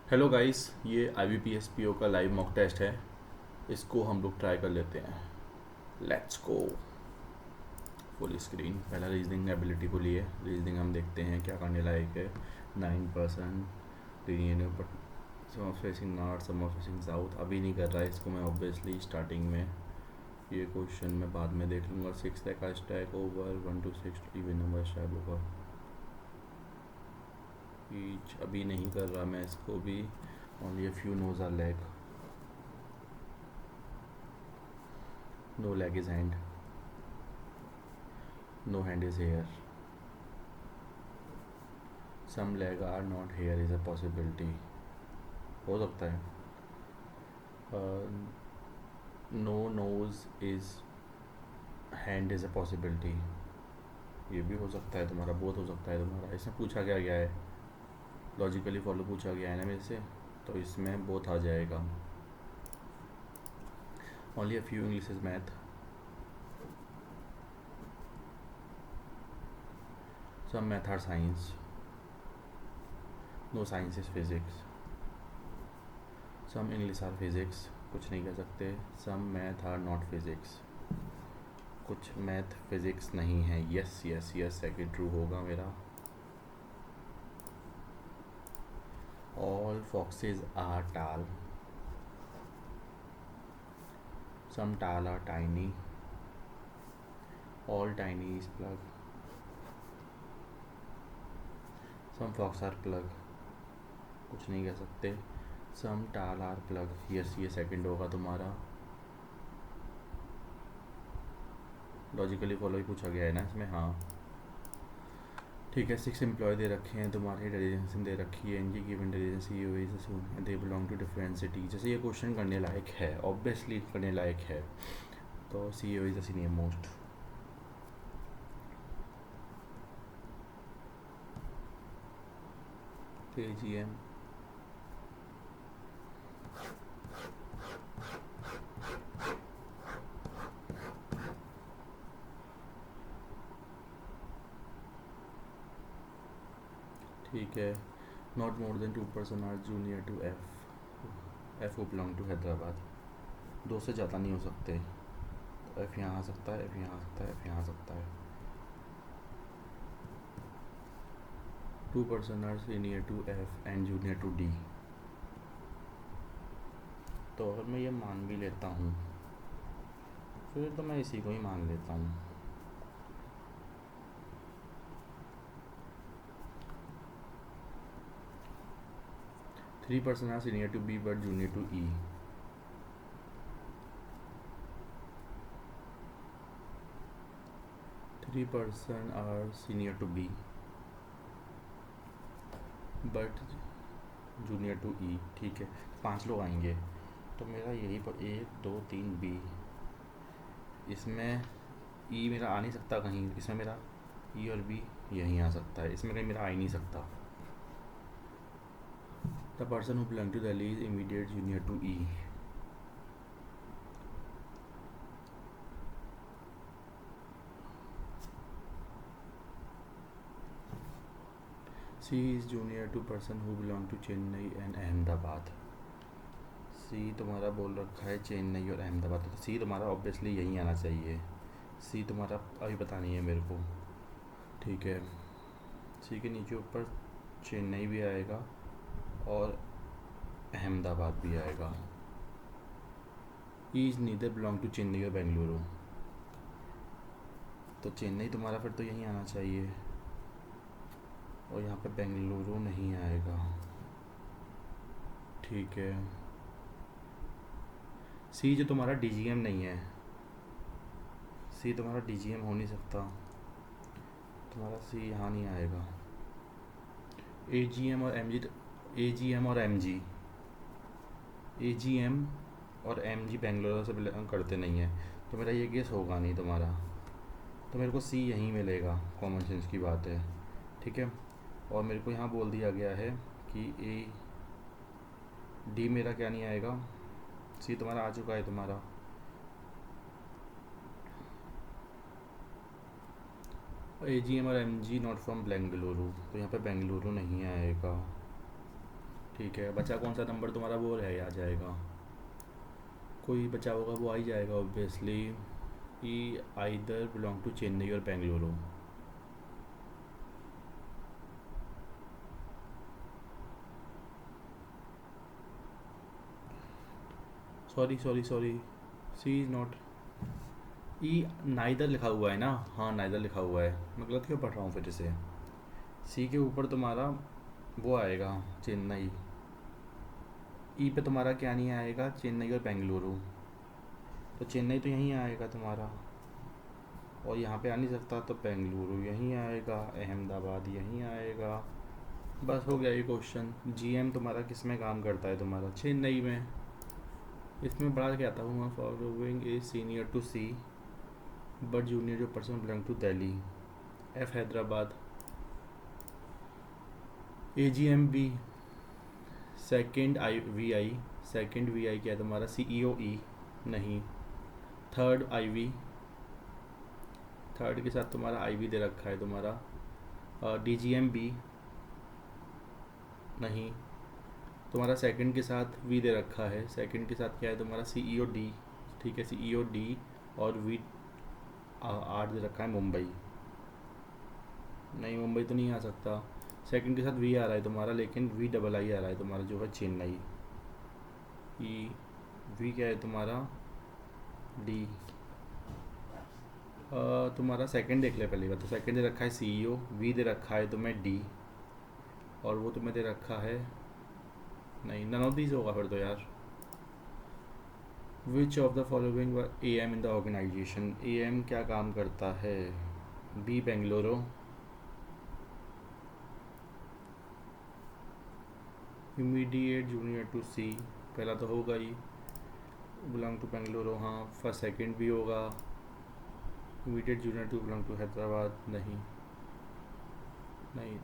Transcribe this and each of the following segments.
Hello guys, ये IBPSPO का live mock test है। इसको हम लोग ट्राई कर लेते हैं। Let's go. Full screen. पहला रीजनिंग एबिलिटी को लिए रीजनिंग हम देखते हैं क्या करने लायक है। 9% linear some of facing north, some of facing south. अभी नहीं कर रहा है इसको मैं ऑब्वियसली स्टार्टिंग में। ये क्वेश्चन मैं बाद में देख लूँगा। 6 का stack over 1 to 6 even number stack होगा। ईच अभी नहीं कर रहा मैं इसको भी। Only a few nose are leg. No leg is hand. No hand is here. Some leg are not here is a possibility. हो सकता है. No nose is hand is a possibility. ये भी हो सकता है तुम्हारा, बहुत हो सकता है तुम्हारा। इसमें पूछा क्या गया है, लॉजिकली फॉलो पूछा गया है ना मेरे से, तो इसमें बहुत आ जाएगा। Only a few English is math. Some math are science. No science is physics. Some English are physics. कुछ नहीं कह सकते। Some math are not physics. कुछ मैथ फिजिक्स नहीं है। Yes yes yes, second true होगा मेरा। All foxes are tall. Some tall are tiny. All tiny is plug. Some fox are plug. कुछ नहीं कह सकते। Some tall are plug. Yes, ये सेकंड होगा तुम्हारा। लॉजिकली फॉलो ही पूछा गया है ना इसमें। हाँ ठीक है। 6 एम्प्लॉय दे रखे हैं तुम्हारी, इंटेलिजेंस दे रखी है इनकी। गिवन इंटेलिजेंस ये they belong to different city. जैसे ये क्वेश्चन करने लायक है, ऑब्वियसली करने लायक है, तो CEO is the senior most. AGM ठीक है। Not more than 2% are junior to F वो बिलोंग टू हैदराबाद। 2 से ज़्यादा नहीं हो सकते। तो एफ़ यहाँ आ सकता है, एफ़ यहाँ आ सकता है, एफ़ यहाँ आ सकता है। 2% are senior to F and junior to D. तो अगर मैं ये मान भी लेता हूँ फिर तो मैं इसी को ही मान लेता हूँ। Three person are senior to B but junior to E. Three person are senior to B but junior to E. ठीक है, 5 लोग आएंगे तो मेरा यही पर 1 2 3 बी। इसमें ई मेरा आ नहीं सकता कहीं। इसमें मेरा ई और बी यहीं आ सकता है। इसमें कहीं मेरा आ ही नहीं सकता। The person who belong to Delhi is immediate junior to E. C is junior to person who belong to Chennai and Ahmedabad. C तुम्हारा बोल रखा है चेन्नई और अहमदाबाद, तो सी तुम्हारा ऑब्वियसली यहीं आना चाहिए। सी तुम्हारा अभी पता नहीं है मेरे को। ठीक है, सी के नीचे ऊपर चेन्नई भी आएगा और अहमदाबाद भी आएगा। E is neither belong to Chennai और बेंगलुरु। तो चेन्नई तुम्हारा फिर तो यहीं आना चाहिए और यहाँ पे बेंगलुरु नहीं आएगा। ठीक है, सी जो तुम्हारा DGM नहीं है, सी तुम्हारा DGM हो नहीं सकता। तुम्हारा सी यहाँ नहीं आएगा। AGM और MG, AGM और MG, AGM और MG बेंगलुरु से बिलोंग करते नहीं है, तो मेरा ये गेस होगा नहीं तुम्हारा। तो मेरे को सी यहीं मिलेगा, कॉमन सेंस की बात है। ठीक है, और मेरे को यहाँ बोल दिया गया है कि डी मेरा क्या नहीं आएगा। सी तुम्हारा आ चुका है तुम्हारा। AGM और MG नॉट फ्रॉम बेंगलुरु, तो यहाँ पे बेंगलुरु नहीं आएगा। ठीक है, बचा कौन सा नंबर तुम्हारा, वो रह आ जाएगा, कोई बचा होगा वो आ ही जाएगा obviously. E either belong to Chennai और Bengaluru. Sorry sorry sorry, C is not, E neither लिखा हुआ है ना, हाँ नाइदर लिखा हुआ है, मैं गलत क्यों पढ़ रहा हूँ फिर से। सी के ऊपर तुम्हारा वो आएगा चेन्नई, ई पे तुम्हारा क्या नहीं आएगा, चेन्नई और बेंगलुरु, तो चेन्नई तो यहीं आएगा तुम्हारा, और यहाँ पे आ नहीं सकता तो बेंगलुरु यहीं आएगा, अहमदाबाद यहीं आएगा, बस हो गया ये क्वेश्चन। जीएम तुम्हारा किस में काम करता है, तुम्हारा चेन्नई में। इसमें बड़ा क्या आता हूँ, following is senior to C but junior जो person belong to Delhi. F Hyderabad. A G M B second I V I, second V I क्या है तुम्हारा, सी ई ओ ई नहीं। थर्ड आई वी, थर्ड के साथ तुम्हारा आई वी दे रखा है तुम्हारा। डी जी एम बी नहीं, तुम्हारा सेकंड के साथ वी दे रखा है, सेकंड के साथ क्या है तुम्हारा, सी ई ओ डी, ठीक है सी ई ओ डी, और वी आर दे रखा है मुंबई, नहीं मुंबई तो नहीं आ सकता। सेकंड के साथ वी आ रहा है तुम्हारा, लेकिन वी डबल आई आ रहा है तुम्हारा जो है चेन्नई। ई वी क्या है तुम्हारा, डी। तुम्हारा सेकंड देख ले पहले बात, तो सेकंड दे रखा है सी ई ओ, वी दे रखा है तुम्हें डी, और वो तुम्हें दे रखा है, नहीं नन ऑफ दीज होगा फिर तो यार। Which of the following A M in the organisation, A M क्या काम करता है, B Bengaluru, immediate junior to C, पहला तो होगा ही, बिलोंग टू बेंगलुरु, हाँ फर्स्ट सेकंड भी होगा, immediate junior to belong to Hyderabad नहीं, नहीं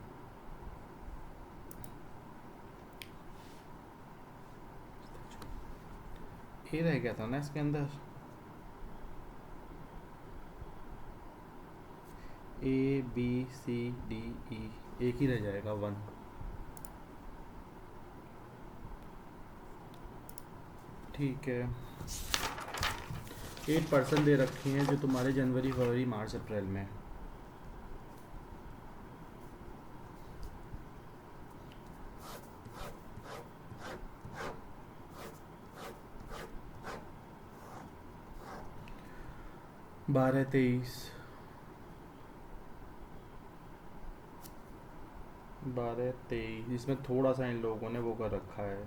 ये रह गया था ना इसके अंदर, ए बी सी डी ई, एक ही रह जाएगा 1। ठीक है, 8% दे रखे हैं जो तुम्हारे जनवरी फरवरी मार्च अप्रैल में। बारह तेईस, 12 23, इसमें थोड़ा सा इन लोगों ने वो कर रखा है।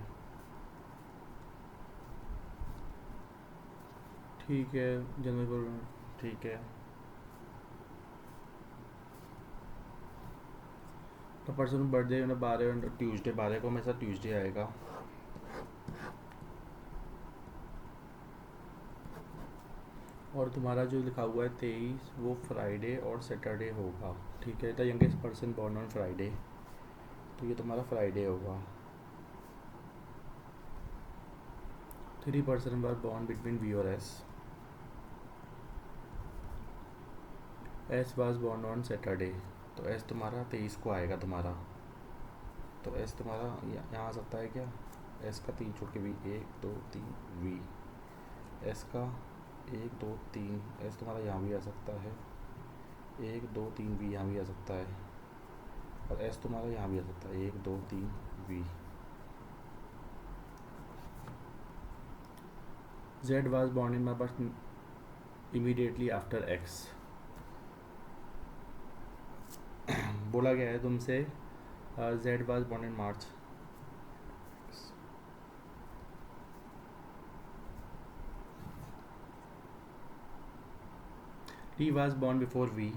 ठीक है जनवरी फरवरी, ठीक है तो पर्सन बर्थडे 12 ट्यूसडे, 12 को हमेशा ट्यूसडे आएगा। और तुम्हारा जो लिखा हुआ है 23 वो फ्राइडे और सैटरडे होगा, ठीक है, the youngest person born on Friday, तो ये तुम्हारा फ्राइडे होगा। 3% वर बॉर्न बिटवीन वी और S, S was born on Saturday, तो एस तुम्हारा 23 को आएगा तुम्हारा, तो एस तुम्हारा यहाँ आ सकता है क्या, एस का 3 छोड़ के वी, 1 2 3 वी, एस का 1 2 3, एस तुम्हारा यहाँ भी आ सकता है, 1 2 3 वी यहाँ भी आ सकता है, और एस तुम्हारा यहाँ भी आ सकता है 1 2 3 V. Z was born in my birth immediately after X, बोला गया है तुमसे Z was born in March, T was born before V,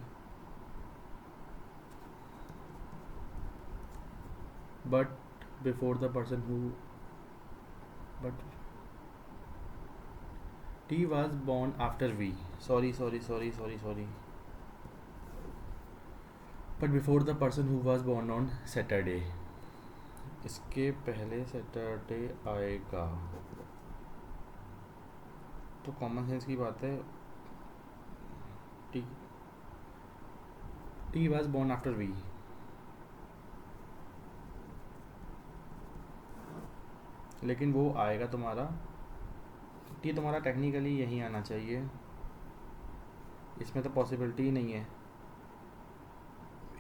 but before the person who, but T was born after V, sorry but before the person who was born on Saturday, इसके पहले Saturday आएगा, तो common sense की बात है, T was born after V, लेकिन वो आएगा तुम्हारा, ये तुम्हारा टेक्निकली यहीं आना चाहिए, इसमें तो पॉसिबिलिटी ही नहीं है,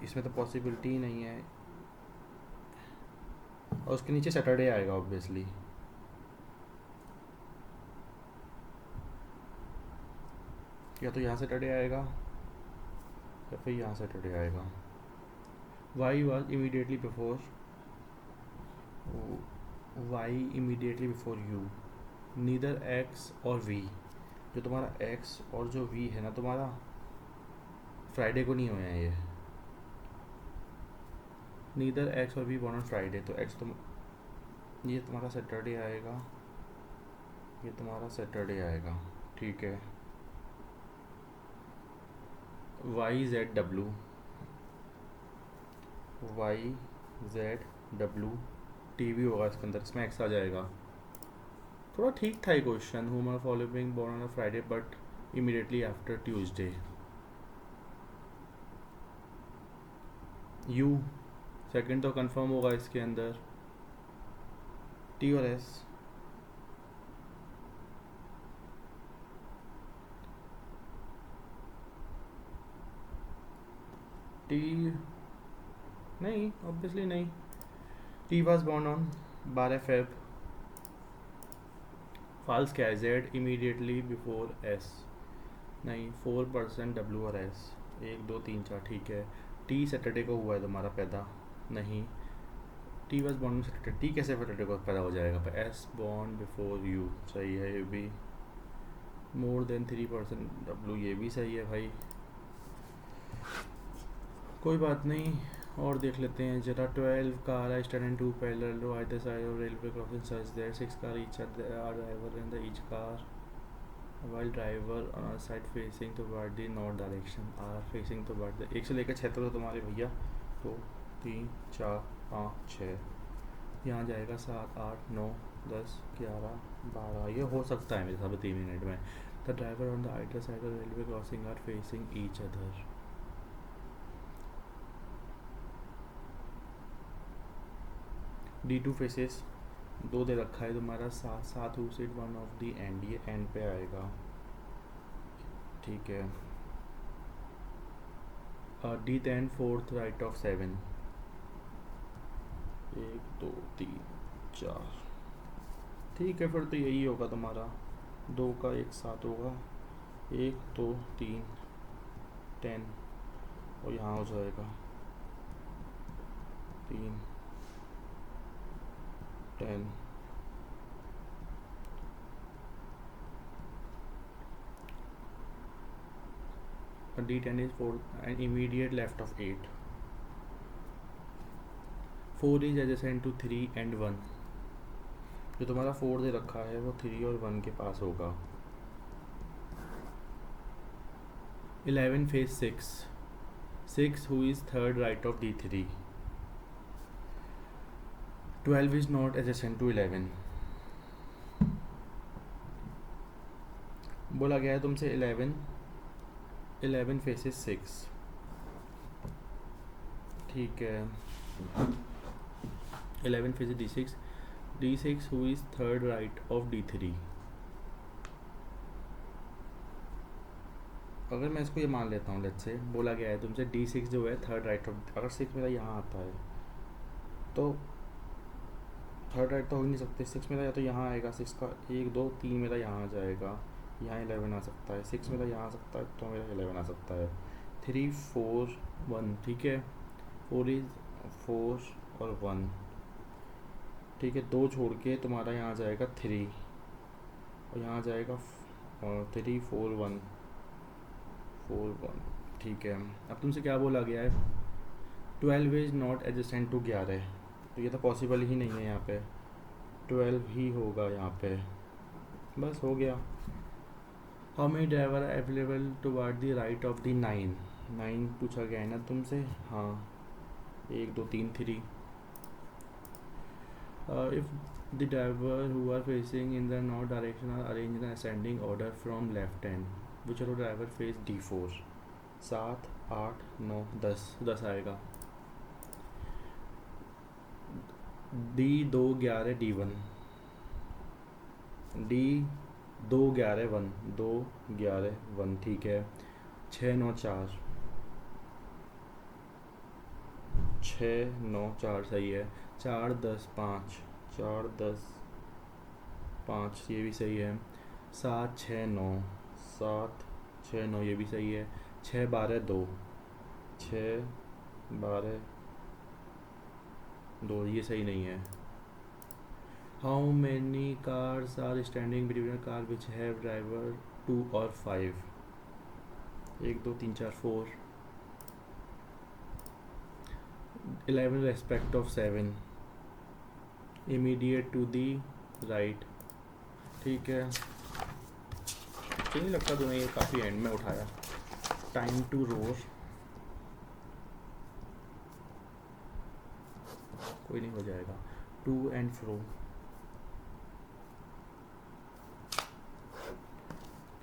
इसमें तो पॉसिबिलिटी ही नहीं है। और उसके नीचे सैटरडे आएगा ऑब्वियसली, या तो यहाँ सैटरडे आएगा या फिर यहाँ सैटरडे आएगा। Y was immediately before, Y immediately before U, neither X और वी, जो तुम्हारा एक्स और जो वी है ना तुम्हारा, फ्राइडे को नहीं होया ये, नीदर एक्स और वी बॉर्न ऑन फ्राइडे, तो एक्स तुम, ये तुम्हारा सैटरडे आएगा, ये तुम्हारा सैटरडे आएगा, ठीक है। Y Z W, Y Z W T V होगा इसके अंदर, इसमें एक्स आ जाएगा। थोड़ा ठीक था ये question, who are following born on a Friday but immediately after Tuesday. U second तो कंफर्म होगा इसके अंदर, टी और एस, टी नहीं, ऑब्वियसली नहीं। T was born on 12 Feb, false क्या है, जेड इमीडिएटली बिफोर एस, नहीं 4% डब्लू और एस, 1 2 3 4, ठीक है। टी सैटरडे को हुआ है तुम्हारा पैदा, नहीं। T was born Saturday, T कैसे सैटरडे को पैदा हो जाएगा, एस बॉर्न बिफोर यू, सही है ये भी। मोर देन 3% डब्लू, ये भी सही है भाई, कोई बात नहीं। और देख लेते हैं जरा। 12 car I stand in 2 parallel row either side of railway crossing such that 6 car each are driver in the each car while driver on a side facing toward the north direction are facing toward the, 1 से लेकर 6 तक तो तुम्हारे भैया 2 3 4 5 6, यहाँ जाएगा 7 8 9 10 11 12, ये हो सकता है मेरे हिसाब से 3 मिनट में। The driver on the either side of railway crossing are facing each other, D2 faces 2 दे रखा है तुम्हारा, साथ who sit one of the end, ये एंड पे आएगा, ठीक है। D10 फोर्थ राइट ऑफ 7, 1 2 3 4, ठीक है। फिर तो यही होगा तुम्हारा, 2 का एक साथ होगा, 1 2 3 10, और यहाँ हो जाएगा 3 10, D10 is 4 and immediate left of 8, 4 is adjacent to 3 and 1, जो तुम्हारा 4 दे रखा है वो 3 और 1 के पास होगा। 11 phase 6 who is third right of D3, 12 is not adjacent to 11, बोला गया है तुमसे 11 फेसेस 6, ठीक है। 11 faces D6 who is third right of D3, अगर मैं इसको ये मान लेता हूँ, लेट्स से बोला गया है तुमसे D6 जो है थर्ड राइट ऑफ, अगर 6 मेरा यहाँ आता है तो थर्ड राइट तो हो ही नहीं सकते, 6 मेरा या तो यहाँ आएगा, 6 का 1 2 3 मेरा यहाँ आ जाएगा, यहाँ 11 आ सकता है, 6 मेरा यहाँ आ सकता है तो मेरा 11 आ सकता है, 3 4 1, ठीक है। 4 इज 4 और 1, ठीक है। 2 छोड़ के तुम्हारा यहाँ आ जाएगा 3 और यहाँ आ जाएगा 3 4 1 4 1, ठीक है। अब तुमसे क्या बोला गया है, 12 इज नॉट एडजेसेंट टू 11, तो ये तो पॉसिबल ही नहीं है, यहाँ पे 12 ही होगा यहाँ पे, बस हो गया। How many driver are available toward the right of the 9 पूछा गया है ना तुमसे, हाँ 1 2 3 3। If the driver who are facing in the north direction are arrange in ascending order from left hand, which are driver face D4, 7 8 9 10 आएगा। D2 11 D1, D 2 11 1, 2 11 1, ठीक है। 6 9 4, 6 9 4 सही है। 4 10 5, 4 10 5 ये भी सही है। 7 6 9, 7 6 9 ये भी सही है। 6 12 2, 6 12 2 ये सही नहीं है। How many cars are standing between car which have driver 2 और 5? 1 2 3 4 4, 11 respect of 7, immediate to the right, ठीक है। मुझे नहीं लगता तुम्हें ये काफ़ी एंड में उठाया। टाइम टू रोर, कोई नहीं हो जाएगा। To and fro,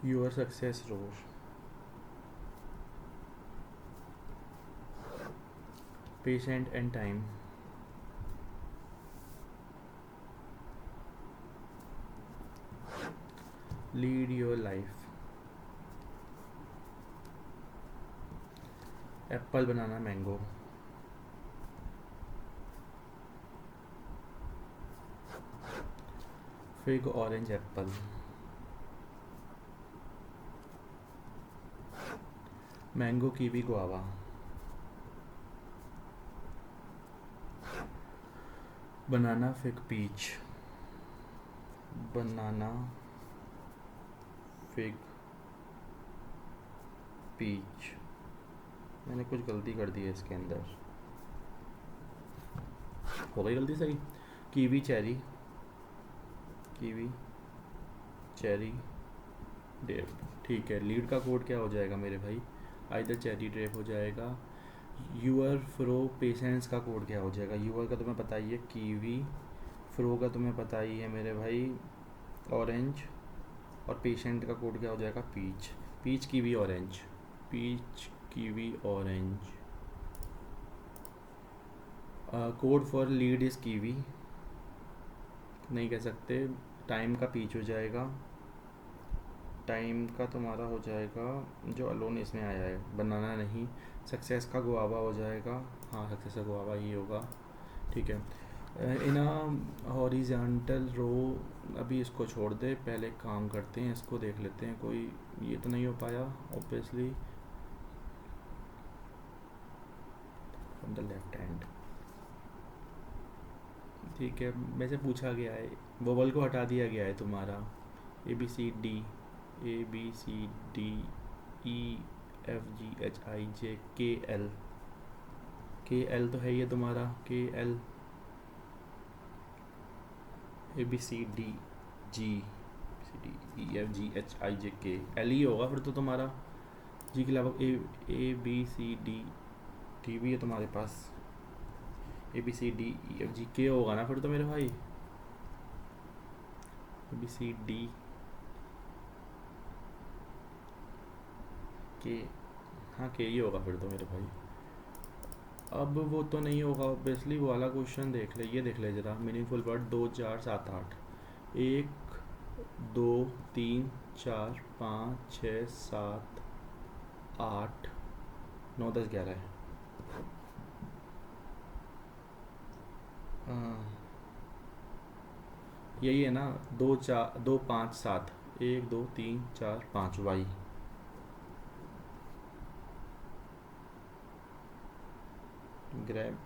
your success roar, patient and time, lead your life, apple banana mango, fig orange apple, mango kiwi guava, banana fig peach, banana fig peach. मैंने कुछ गलती कर दी है इसके अंदर, हो गई गलती सही। Kiwi cherry, kiwi cherry drape, ठीक है। लीड का कोड क्या हो जाएगा मेरे भाई? आइदर चेरी ड्रेप हो जाएगा। यूअर फ्रो पेशेंट्स का कोड क्या हो जाएगा? यूअर का तुम्हें पता ही है कीवी, फ्रो का तुम्हें पता ही है मेरे भाई ऑरेंज, और पेशेंट का कोड क्या हो जाएगा? Peach, peach kiwi orange, peach kiwi orange. Code for lead is kiwi, नहीं कह सकते। टाइम का पीच हो जाएगा, टाइम का तुम्हारा हो जाएगा जो अलोन इसमें आया है, बनाना नहीं। सक्सेस का गुआवा हो जाएगा, हाँ सक्सेस का गुआवा ही होगा, ठीक है। इन हॉरिजॉन्टल रो, अभी इसको छोड़ दे, पहले काम करते हैं, इसको देख लेते हैं। कोई ये तो नहीं हो पाया obviously. From the left hand, ठीक है। वैसे पूछा गया है, वोवल को हटा दिया गया है तुम्हारा। A B C D, A B C D E F G H I J K L, K L तो है ये तुम्हारा, K L. A B C D G, C D E F G H I J K, L ही होगा फिर तो तुम्हारा। G के अलावा A B C D T भी है तुम्हारे पास, A B C D E F G के होगा ना फिर तो मेरे भाई। ए बी सी डी के, हाँ के ही होगा फिर तो मेरे भाई। अब वो तो नहीं होगा ऑब्वियसली, वो वाला क्वेश्चन देख ले, ये देख ले ज़रा। मीनिंगफुल वर्ड 2 4 7 8, 1 2 3 4 5 6 7 8 9 10 11 है। यही है ना, 2 4 2 5 7, 1 2 3 4 5 वाई। ग्रैब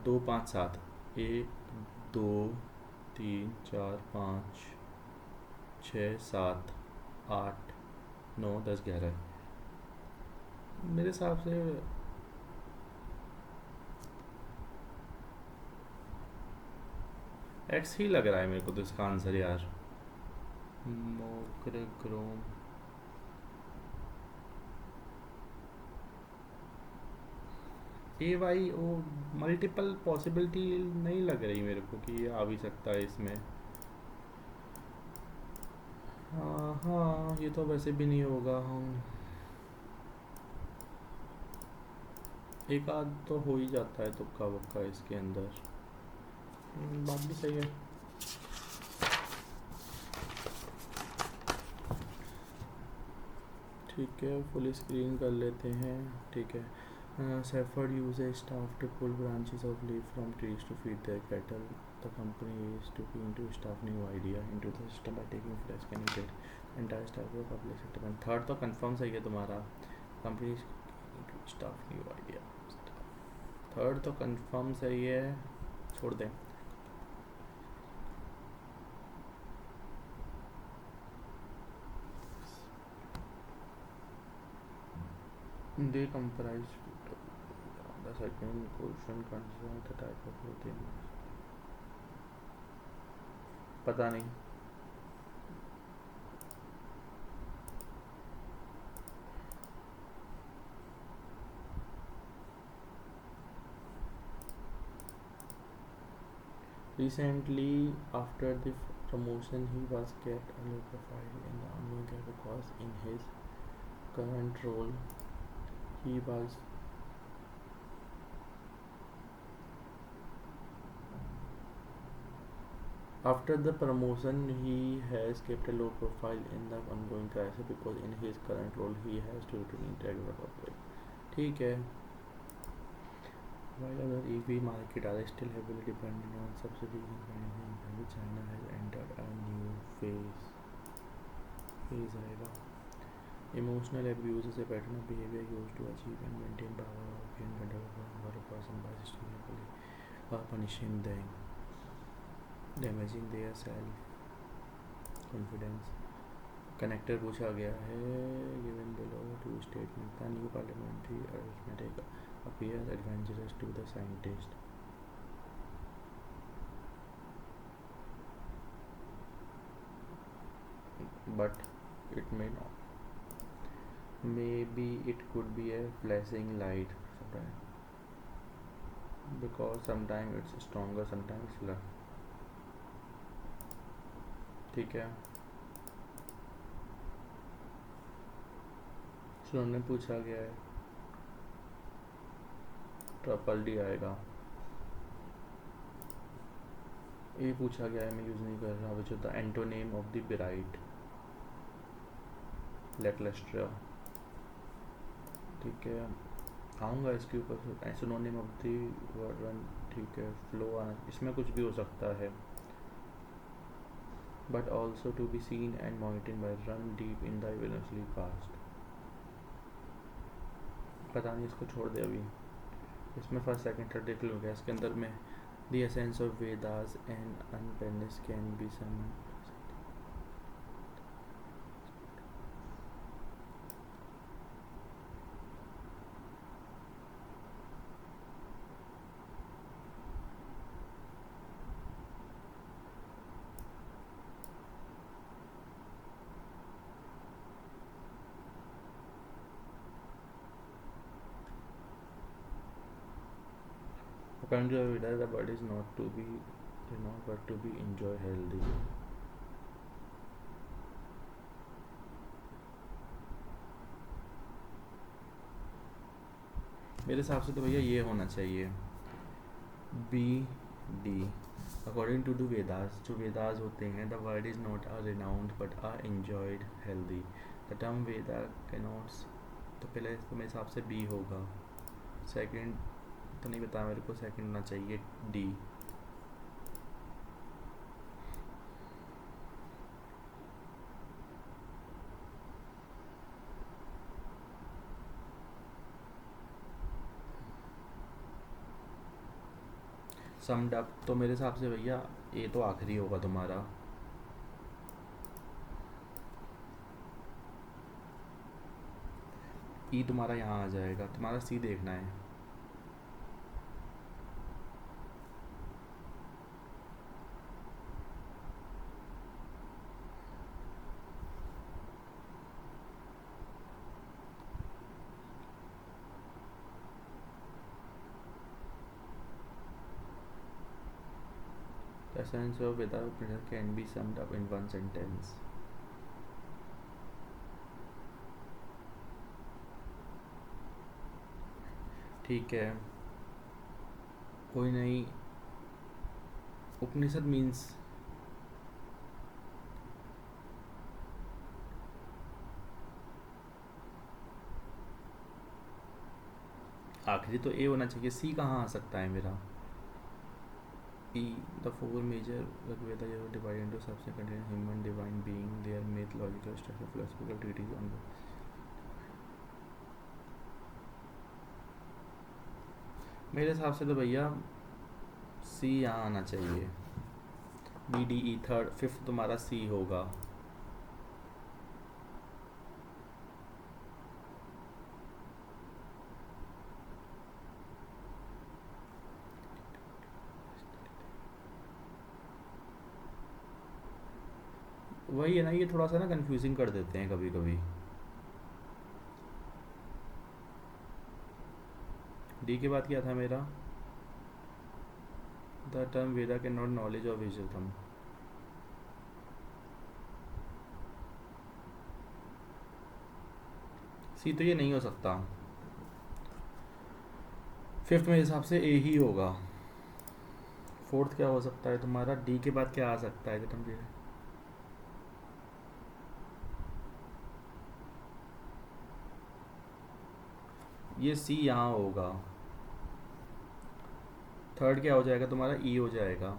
2 5 7, 1 2 3 4 5 6 7 8 9 10 11 मेरे हिसाब से। एक्स ही लग रहा है मेरे को तो इसका आंसर यार। मोक्रोम, ए वाई ओ, मल्टीपल पॉसिबिलिटी नहीं लग रही मेरे को कि ये आ भी सकता है इसमें। हाँ हाँ, ये तो वैसे भी नहीं होगा। हम एक आध तो हो ही जाता है तुक्का वक्का इसके अंदर। बात भी सही है। ठीक है, फुल स्क्रीन कर लेते हैं। ठीक है। Safford uses staff to pull branches of leaf from trees to feed their cattle. The company is looking to staff new idea into the system by taking fresh candidate entire staff of public sector. And third तो confirm सही है तुम्हारा, company to staff new idea. Third तो confirm सही है, छोड़ दें। They comprise the second question concerns the type of protein. पता नहीं। Recently, after the promotion, he was kept a low profile in the ongoing career because in his current role, he was after the promotion he has kept a low profile in the ongoing crisis because in his current role he has to interact with the public. ठीक है। While other EV market are still heavily dependent on subsidies and financing, China has entered a new phase आएगा। Emotional abuse is a pattern of behavior used to achieve and maintain power and control over a person by systematically punishing them, damaging their self confidence. Connector पूछा गया है, given below two statements. The new parliamentary arithmetic appears advantageous to the scientist. But it may not. Maybe it could be a flashing light sometimes. Because sometimes it's stronger, sometimes it's less. ठीक है। सुनने पूछा गया है, triple D आएगा। ये पूछा गया है, मैं यूज़ नहीं कर रहा, which is the antonym of the bright, lacklustre. ठीक है, आऊँगा इसके ऊपर। Synonym of the word run, ठीक है, फ्लो आना, इसमें कुछ भी हो सकता है। But also to be seen and monitoring by run deep in the eventually past. पता नहीं, इसको छोड़ दे अभी। इसमें फर्स्ट सेकंड थर्ड देख लो। इसके अंदर में the essence of Vedas and unbendness can be summoned. According to the Vedas, the body is not to be renowned but to be enjoyed healthy. मेरे हिसाब से तो भैया ये होना चाहिए, B D. According to the Vedas, जो वेदास होते हैं, the word is not a renowned but a enjoyed healthy. The term Veda connotes, तो पहले तो मेरे हिसाब से बी होगा। सेकंड तो नहीं पता मेरे को, सेकंड होना चाहिए डी। समड अप, तो मेरे हिसाब से भैया ये तो आखिरी होगा तुम्हारा। ई तुम्हारा यहाँ आ जाएगा, तुम्हारा सी देखना है। The essence of Veda can be summed up in one sentence. ठीक है, कोई नहीं, उपनिषद मीन्स आखिरी तो ए होना चाहिए, सी कहाँ आ सकता है मेरा? E the four major Rigveda divide into सबसे contain human divine being there mythological structure philosophical treatise on the मेरे हिसाब से तो भैया सी यहाँ आना चाहिए। B D E third fifth तुम्हारा सी होगा। वही है ना, ये थोड़ा सा ना कंफ्यूजिंग कर देते हैं कभी कभी। डी के बाद क्या था मेरा? The term Veda can not knowledge of wisdom. C तो ये नहीं हो सकता। फिफ्थ मेरे हिसाब से ए ही होगा। फोर्थ क्या हो सकता है तुम्हारा? डी के बाद क्या आ सकता है? तुम ये सी यहाँ होगा। थर्ड क्या हो जाएगा तुम्हारा? ई हो जाएगा।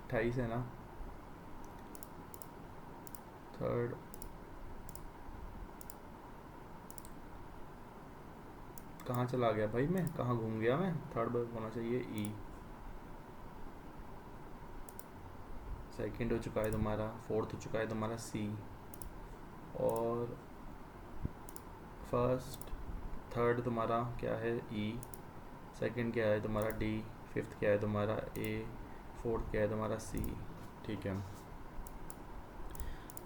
28 है ना? थर्ड कहाँ चला गया भाई? मैं कहाँ घूम गया? मैं थर्ड होना चाहिए ई। सेकंड हो चुका है तुम्हारा, फोर्थ हो चुका है तुम्हारा सी, और फर्स्ट थर्ड तुम्हारा क्या है? ई। सेकंड क्या है तुम्हारा? डी। फिफ्थ क्या है तुम्हारा? ए। फोर्थ क्या है तुम्हारा? सी। ठीक है।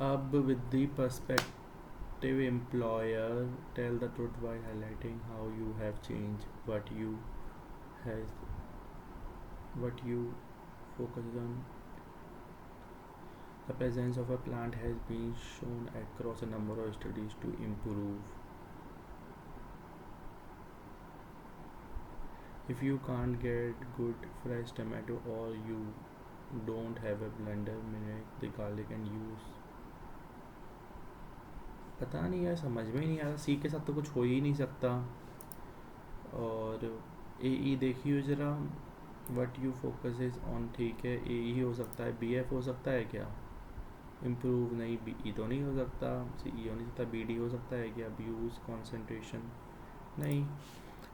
अब with the perspective employer tell the truth while highlighting how you have changed has what you focus on. The presence of a plant has been shown across a number of studies to improve. If you can't get good fresh tomato or you don't have a blender, make the garlic and use. पता नहीं यार, समझ में ही नहीं आ रहा। सी के साथ तो कुछ हो ही नहीं सकता। और ए ई देखिए ज़रा, what you focus is on, ठीक है ए ही हो सकता है। बी एफ हो सकता है क्या? इम्प्रूव नहीं, बी ई तो नहीं हो सकता, सी ई हो नहीं सकता, बी डी हो सकता है क्या? यूज़ कॉन्सेंट्रेशन नहीं।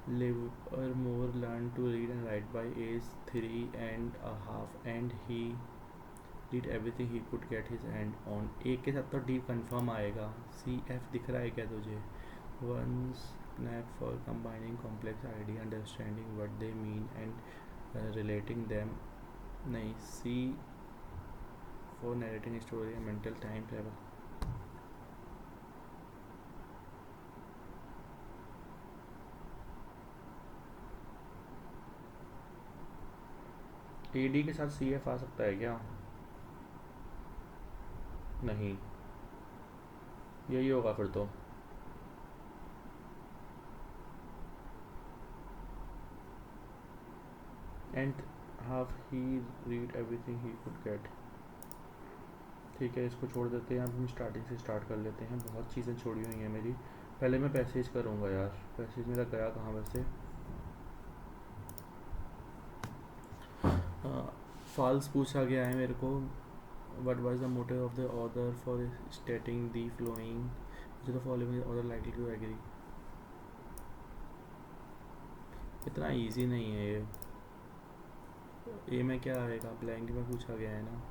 लिव और more learn to read and write by age 3.5 and he did everything he could get his hand on. ए के साथ तो डी कंफर्म आएगा। सी एफ दिख रहा है क्या तुझे? Once knack for combining complex idea, understanding what they mean and relating them नहीं। C for narrating story and mental time travel। AD के साथ CF आ सकता है क्या? नहीं, यही होगा फिर तो। And half he read everything he could gate. ठीक है, इसको छोड़ देते हैं। अब हम स्टार्टिंग से स्टार्ट कर लेते हैं। बहुत चीज़ें छोड़ी हुई हैं मेरी। पहले मैं पैसेज करूँगा यार। पैसेज मेरा गया कहाँ वैसे? फॉल्स पूछा गया है मेरे को। What was the motive of the author for stating the flowing the following author likely to agree. इतना इजी नहीं है ये। ए में क्या आएगा? ब्लैंक में पूछा गया है ना।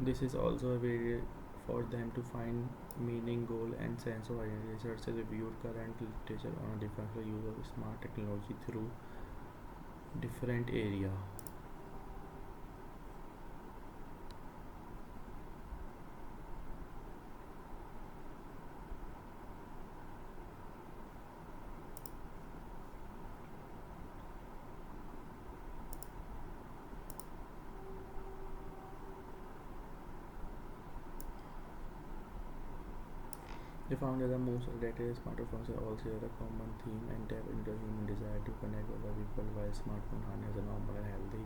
This is also a way for them to find meaning, goal and sense of identity. Research reviewed current literature on different use of smart technology through different area। They found that the most related smartphones are all share a common theme and tap into the human desire to connect with other people while smartphone harness a normal and healthy.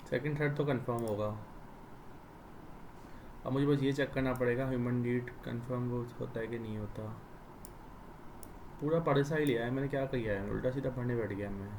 Second third तो confirm होगा। अब मुझे बस ये check करना पड़ेगा human need confirm होता है कि नहीं होता। पूरा पढ़े सा ही लिया है मैंने, क्या किया है उल्टा सीधा पढ़ने बैठ गया मैं।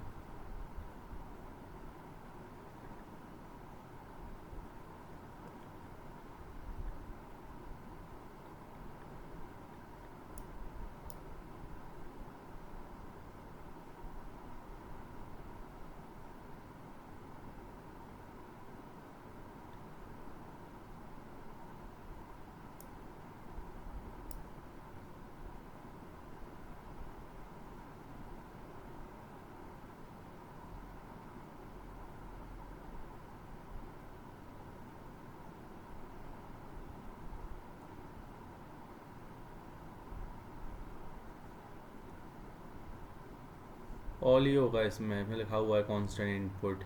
ऑल ही होगा इसमें लिखा हुआ है कांस्टेंट इनपुट।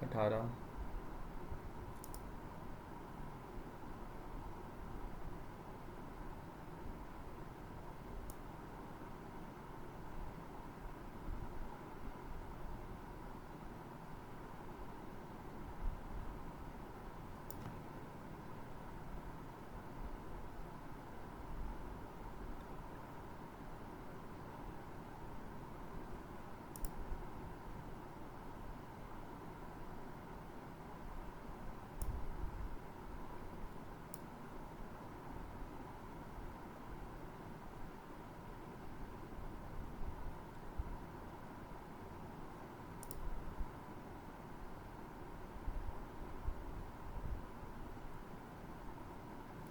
अठारह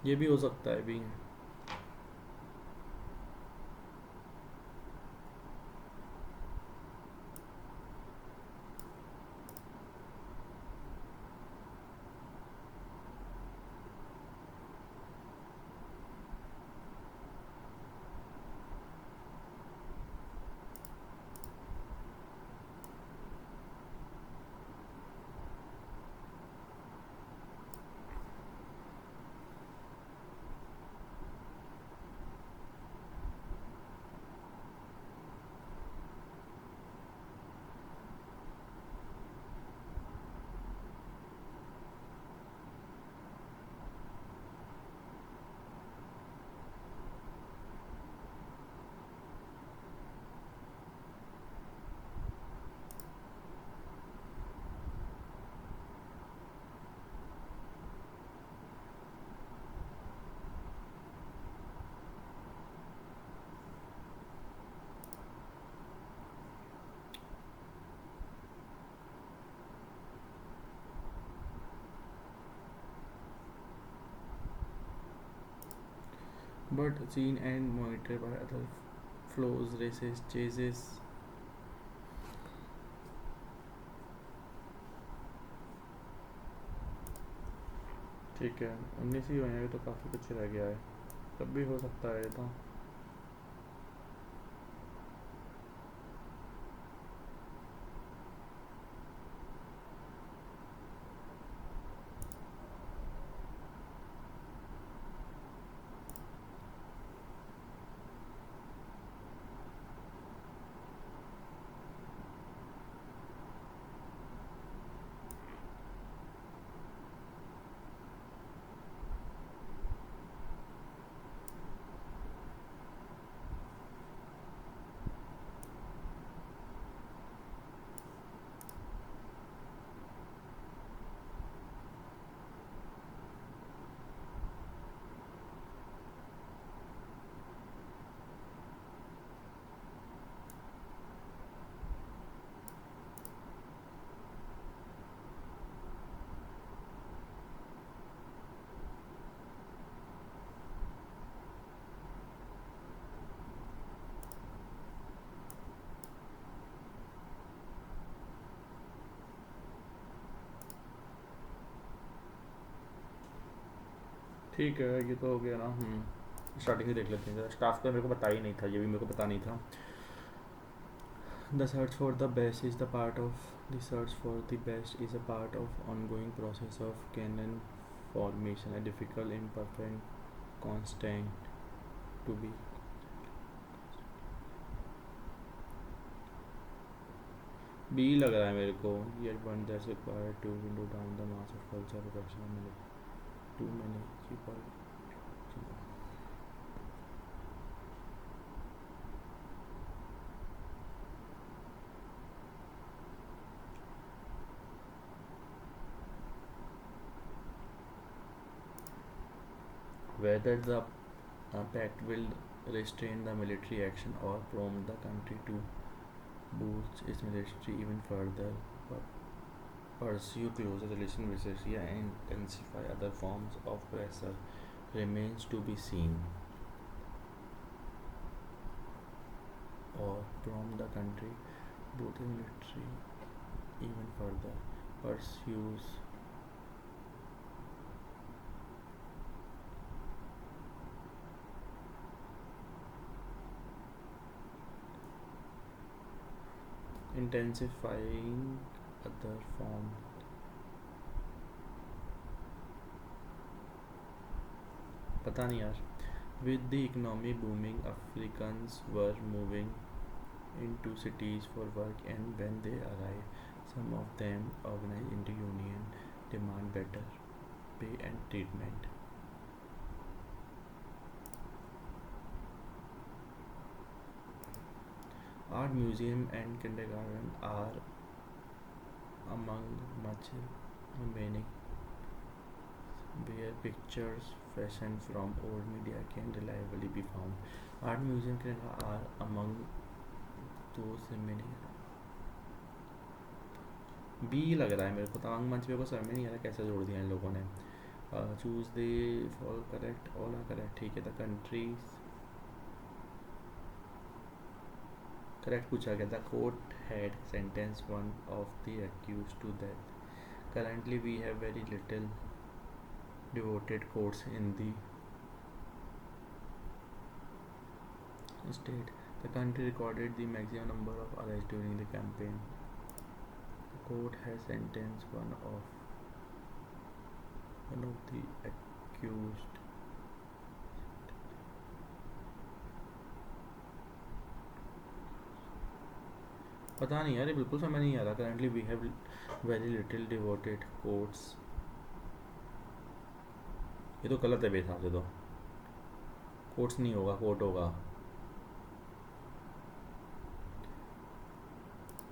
ये भी हो सकता है भी। But seen and monitored by other flows, races, chases. ठीक है 19 ही हुए हैं तो काफ़ी कुछ रह गया है, तब भी हो सकता है तो। ठीक है, ये तो हो गया ना। स्टार्टिंग से देख लेते हैं। स्टाफ का मेरे को पता ही नहीं था, ये भी मेरे को पता नहीं था। The search for the best is the part of the search for the best is a part of ongoing process of canon formation, a difficult, imperfect, constant to be. B लग रहा है मेरे को। Yet one that's required to window down the mass of culture production of too many people. Whether the pact will restrain the military action or prompt the country to boost its military even further, pursue closer relations with Russia and intensify other forms of pressure remains to be seen. Or prompt the country boost its military even further, pursues intensifying other form. पता नहीं यार। With the economy booming, Africans were moving into cities for work, and when they arrived, some of them organized into union, demand better pay and treatment. Art museum and kindergarten are among much remaining where pictures fashioned from old media can reliably be found. Art museum are among those remaining. B लग रहा है मेरे को। तवांग मंच पे को समझ में नहीं आ रहा कैसे जोड़ दिया इन लोगों ने। Choose they for correct, all are correct. ठीक है, द कंट्रीज करेक्ट पूछा गया। The court had sentence one of the accuse to death. Currently we have very little devoted courts in the state. The country recorded the maximum number of arrests during the campaign. The court has sentenced one of the accused. पता नहीं यार, ये बिल्कुल समझ नहीं आ रहा। Currently we have very little devoted courts. ये तो गलत है बेहिसाब से। तो कोर्ट्स नहीं होगा, कोर्ट होगा।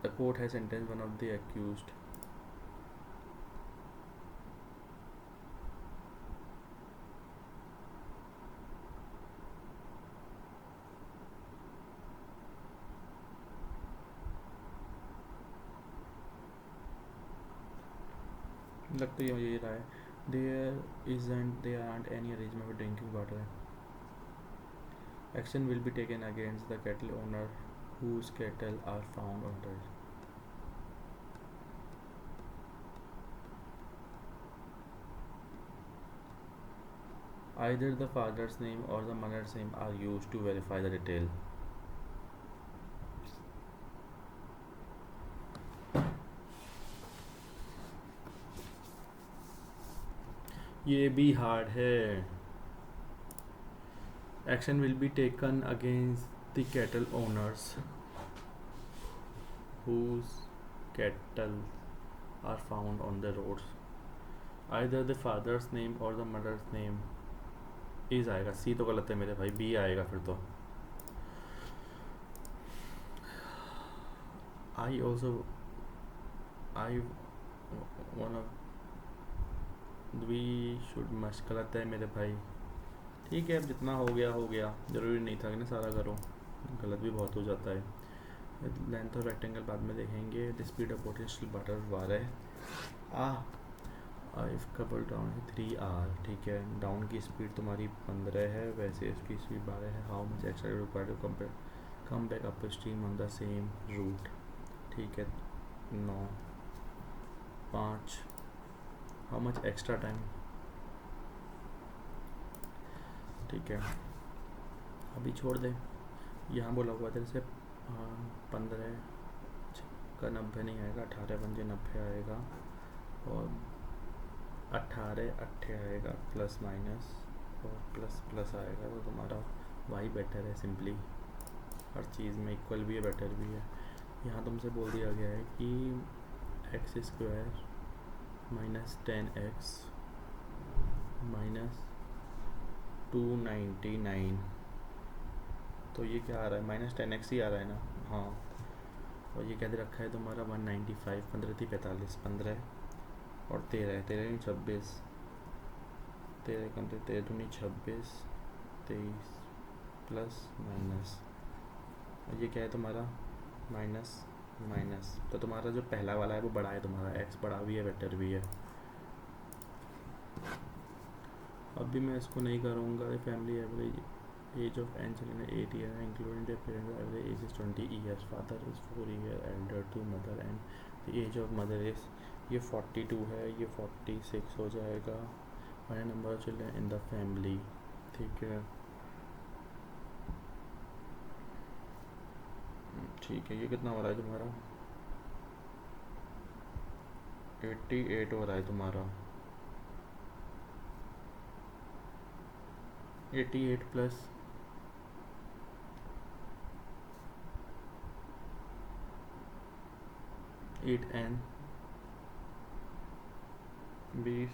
The court has sentenced one of the accused. लगता है मुझे ये रहा है। There aren't any arrangement for drinking water. Action will be taken against the cattle owner whose cattle are found under. Either the father's name or the mother's name are used to verify the detail. ये भी hard है। Action will be taken against the cattle owners whose cattle are found on the roads. Either the father's name or the mother's name is आएगा। सी तो गलत है मेरे भाई, B आएगा फिर तो। I one of we should must गलत है मेरे भाई। ठीक है, अब जितना हो गया हो गया। ज़रूरी नहीं था कि ना सारा करो, गलत भी बहुत हो जाता है। लेंथ ऑफ रेक्टेंगल बाद में देखेंगे। The speed of potential butter 12 if couple down 3 R। ठीक है, डाउन की स्पीड तुम्हारी 15 है, वैसे इसकी स्पीड 12 है। How much extra required to come back upstream on the same route. ठीक है, 9 5। हाउ मच एक्स्ट्रा टाइम ठीक है, अभी छोड़ दे। यहाँ बोला हुआ तेरे से 15 का 90 नहीं आएगा, 18 पंजे 90 आएगा, और 18 8 आएगा, प्लस माइनस और प्लस प्लस आएगा। तो तुम्हारा वाई बेटर है, सिंपली हर चीज़ में इक्वल भी है, बेटर भी है। यहाँ तुमसे बोल दिया गया है कि x square minus 10x minus 299, तो ये क्या आ रहा है, माइनस 10x ही आ रहा है ना। हाँ, और ये क्या दे रखा है तुम्हारा 195, 15 थी 45, 15 और 13, 13 नहीं 26, 13 कम थे, 13 दूनी 26, 23 प्लस माइनस, और ये क्या है तुम्हारा माइनस माइनस। तो तुम्हारा जो पहला वाला है वो बड़ा है, तुम्हारा एक्स बड़ा भी है, बेटर भी है। अब भी मैं इसको नहीं करूँगा। Family average age of n children 8 year including the parents average age is 20 years, father is 4 year elder to mother and the age of mother is, ये 42 है, ये 46 हो जाएगा। Find number of children in the family, ठीक है। ठीक है, ये कितना हो रहा है तुम्हारा 88 हो रहा है तुम्हारा। 88 प्लस 8n 20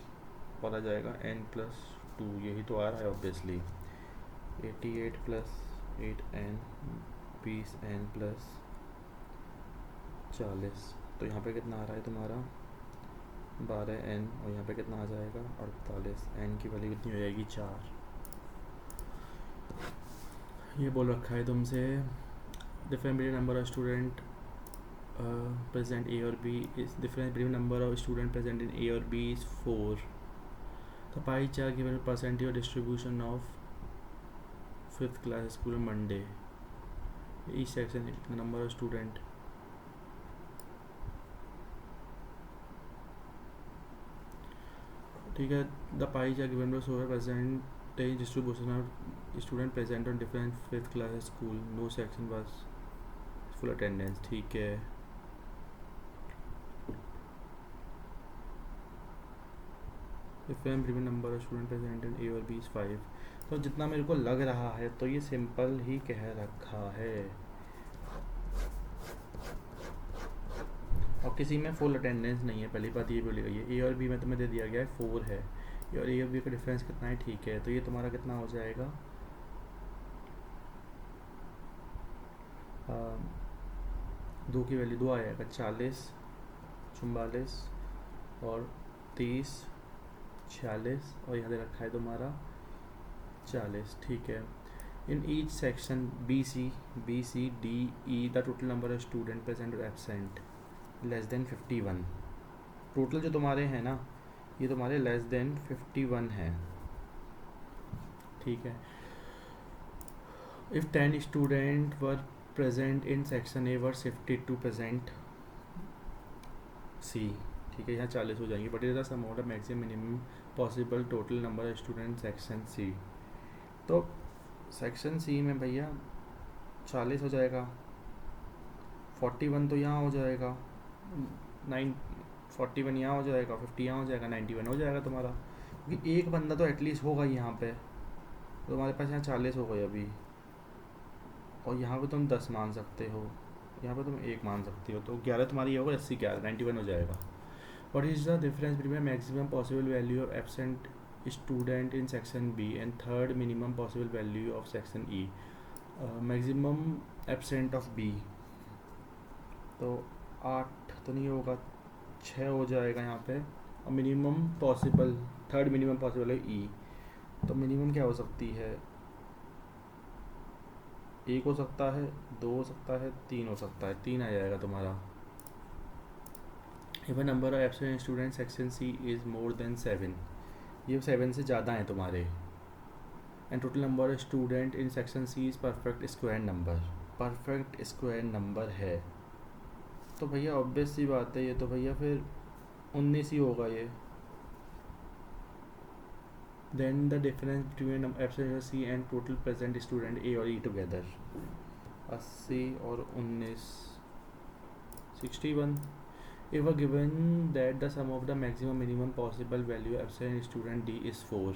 और आ जाएगा n प्लस 2, यही तो आ रहा है obviously. 88 plus 8n 20n plus 40, तो यहाँ पे कितना आ रहा है तुम्हारा 12n, और यहाँ पे कितना आ जाएगा 48, n की वैल्यू कितनी हो जाएगी 4। ये बोल रखा है तुमसे the family number of student present A or B is difference between number of student present in A or B is 4. The pie chart given percentage or distribution of 5th class school on Monday. Each section the number of student. ठीक है, the pie chart given by show percentage distribution of student present on different 5th class school. No section was full attendance, ठीक है। Number of student present in A और B is 5, तो जितना मेरे को लग रहा है तो ये सिंपल ही कह रखा है, और किसी में फुल अटेंडेंस नहीं है, पहली बात ये बोली गई है। ए और बी में तुम्हें दे दिया गया है 4 है, और ए और बी का डिफरेंस कितना है, ठीक है। तो ये तुम्हारा कितना हो जाएगा 2 की वैल्यू 2 आएगा, 40 44 और 30 46, और यहाँ दे रखा है तुम्हारा 40, ठीक है। In each section B C D E the total number of student present और एब्सेंट लेस देन 51। टोटल जो तुम्हारे हैं ना, ये तुम्हारे लेस देन 51 है, ठीक है। If 10 student were present in section A were shifted to present C, ठीक है, यहाँ 40 हो जाएंगे। But is the sum of maximum minimum possible total number of student section C, तो सेक्शन सी में भैया 40 हो जाएगा, 41 तो यहाँ हो जाएगा, 41 यहाँ हो जाएगा, 50 यहाँ हो जाएगा, 91 हो जाएगा तुम्हारा, क्योंकि एक बंदा तो एटलीस्ट होगा यहाँ पे। तो तुम्हारे पास यहाँ 40 हो गए अभी, और यहाँ पे तुम 10 मान सकते हो, यहाँ पे तुम 1 मान सकते हो, तो 11 तुम्हारी होगा, 80 11 91 हो जाएगा। What is the difference between maximum possible value of absent student in section B and third minimum possible value of section E? Maximum absent of B, तो 8 तो नहीं होगा, 6 हो जाएगा यहाँ पे, और minimum possible third minimum possible है E, तो मिनिमम क्या हो सकती है, 1 हो सकता है, 2 हो सकता है, 3 हो सकता है, 3 आ जाएगा तुम्हारा। If a number of absent students section C is more than 7, ये 7 से ज़्यादा हैं तुम्हारे, and total number of student in section C is perfect square number, perfect square number है, तो भैया ऑब्वियस सी बात है, ये तो भैया फिर 19 ही होगा ये, then the difference between absent C and total present student A और ई टुगेदर। 80 और 19 61। If a given that the sum of the maximum minimum possible value absent student D is 4,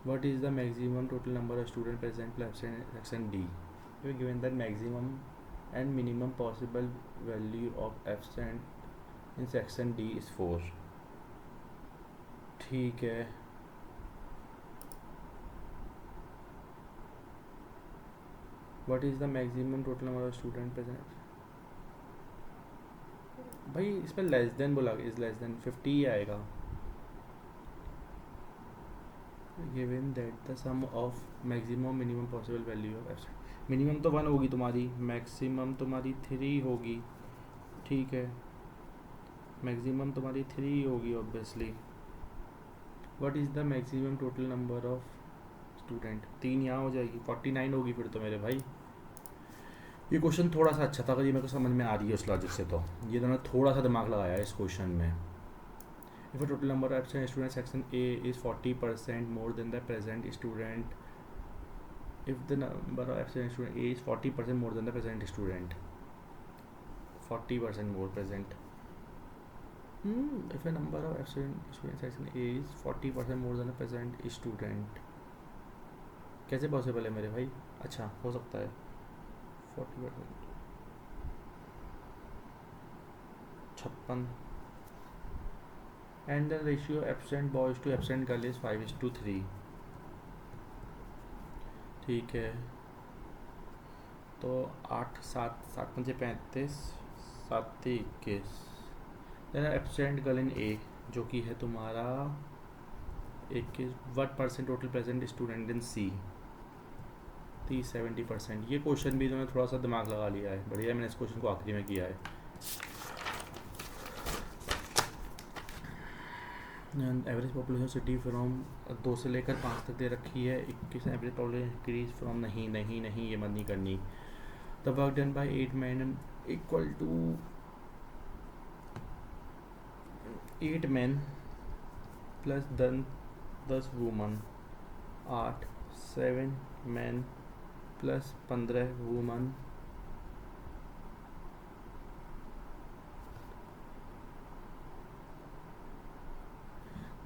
what is the maximum total number of student present plus absent section D? If given that maximum and minimum possible value of absent in section D is 4, ठीक है। What is the maximum total number of student present? भाई इस पर less than बोला, is less than 50 ही आएगा। Given that the sum of maximum minimum possible value of absent, minimum तो 1 होगी तुम्हारी, मैक्सिमम तुम्हारी 3 होगी, ठीक है, मैक्सिमम तुम्हारी 3 होगी obviously. What is the maximum total number of student, 3 यहाँ हो जाएगी, 49 होगी फिर तो मेरे भाई। ये क्वेश्चन थोड़ा सा अच्छा था, अगर ये मेरे को समझ में आ रही है उस लॉजिक से, तो ये तो मैंने थोड़ा सा दिमाग लगाया है इस क्वेश्चन में। If a total number of absent student section A is 40% more than the present student, if the number of absent student A is 40% more than the present student, 40% more present, if a number of absent student section A is 40% more than the present student, कैसे possible है मेरे भाई? अच्छा हो सकता है 40%, 56, and the ratio absent boys to absent girl is 5:3, ठीक है। तो 8 7 7 5 35 7 21, देन एब्सेंट गर्ल इन ए जो कि है तुम्हारा 21, 1% टोटल प्रेजेंट स्टूडेंट इन सी 70%। ये क्वेश्चन भी इन्होंने थोड़ा सा दिमाग लगा लिया है, बढ़िया, मैंने इस क्वेश्चन को आखिरी में किया है। एवरेज पॉपुलेशन सिटी फ्रॉम 2 से लेकर 5 तक दे रखी है। 21 एवरेज पॉपुलेशन इंक्रीज फ्रॉम, नहीं नहीं नहीं ये मत नहीं करनी। The work done by 8 man equal to 8 man plus 10 woman, 8 7 man plus 15 woman,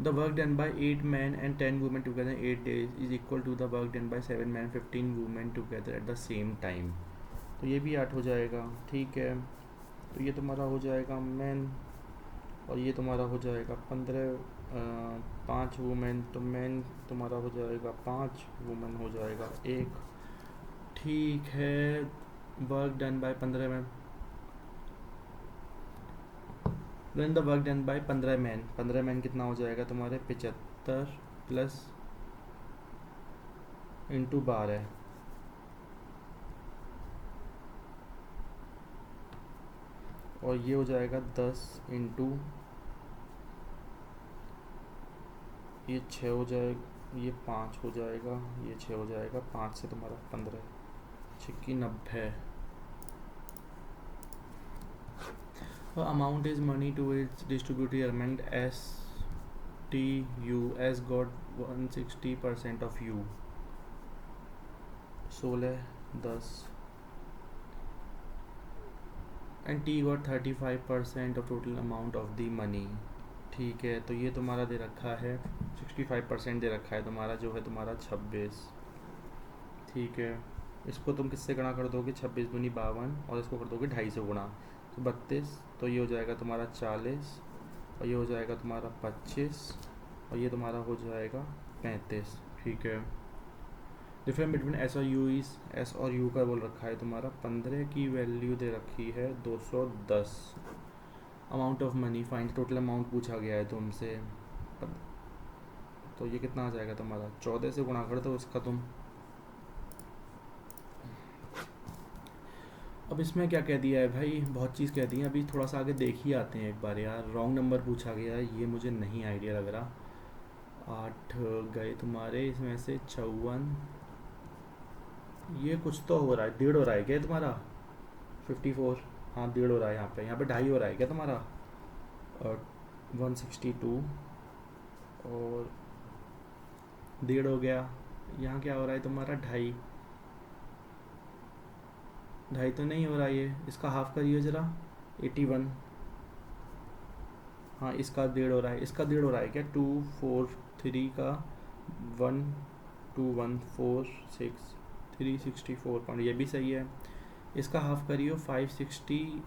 the work done by 8 men and 10 women together in 8 days is equal to the work done by 7 men 15 women together at the same time। तो ये भी 8 हो जाएगा, ठीक है। तो ये तुम्हारा हो जाएगा मैन और ये तुम्हारा हो जाएगा 15 5 वुमेन, तो मैन तुम्हारा हो जाएगा 5, वुमेन हो जाएगा 1, ठीक है। Work done by 15 man, then the work done by 15 man, 15 man कितना हो जाएगा तुम्हारे 75 प्लस इंटू 12, और ये हो जाएगा 10 इंटू, ये 6 हो जाएगा, ये 5 हो जाएगा, ये 6 हो जाएगा, 5 से तुम्हारा 15, 6 की 90। Amount is money to its distributed element S T U S got 160% of U, 16 10, and T got 35% of total amount of the money, ठीक है। तो ये तुम्हारा दे रखा है 65% दे रखा है तुम्हारा, जो है तुम्हारा 26, ठीक है। इसको तुम किससे गुणा कर दोगे, 26 दूनी 52, और इसको कर दोगे 2.5 से गुणा, तो 32, तो ये हो जाएगा तुम्हारा 40, और ये हो जाएगा तुम्हारा 25, और ये तुम्हारा हो जाएगा 35, ठीक है। डिफरेंस बिटवीन एस और यू इस, एस और यू का बोल रखा है तुम्हारा 15 की वैल्यू दे रखी है 210। Amount of money find, total amount पूछा गया है तुमसे, तो ये कितना आ जाएगा तुम्हारा 14 से गुणा कर दो इसका तुम। अब इसमें क्या कह दिया है भाई, बहुत चीज़ कह दी है, अभी थोड़ा सा आगे देख ही आते हैं एक बार यार। रॉन्ग नंबर पूछा गया है, ये मुझे नहीं आइडिया लग रहा। 8 गए तुम्हारे, इसमें से 54, ये कुछ तो हो रहा है, 1.5 हो रहा है क्या तुम्हारा, 54, हाँ 1.5 हो रहा है यहाँ पे 2.5 हो रहा है क्या तुम्हारा, और 162, और 1.5 हो गया। यहाँ क्या हो रहा है तुम्हारा 2.5, 2.5 तो नहीं हो रहा ये, इसका हाफ करिए ज़रा, 81। हाँ इसका 1.5 हो रहा है, इसका 1.5 हो रहा है क्या, 243 का 12146 364 पॉइंट, ये भी सही है। इसका हाफ करियो, 560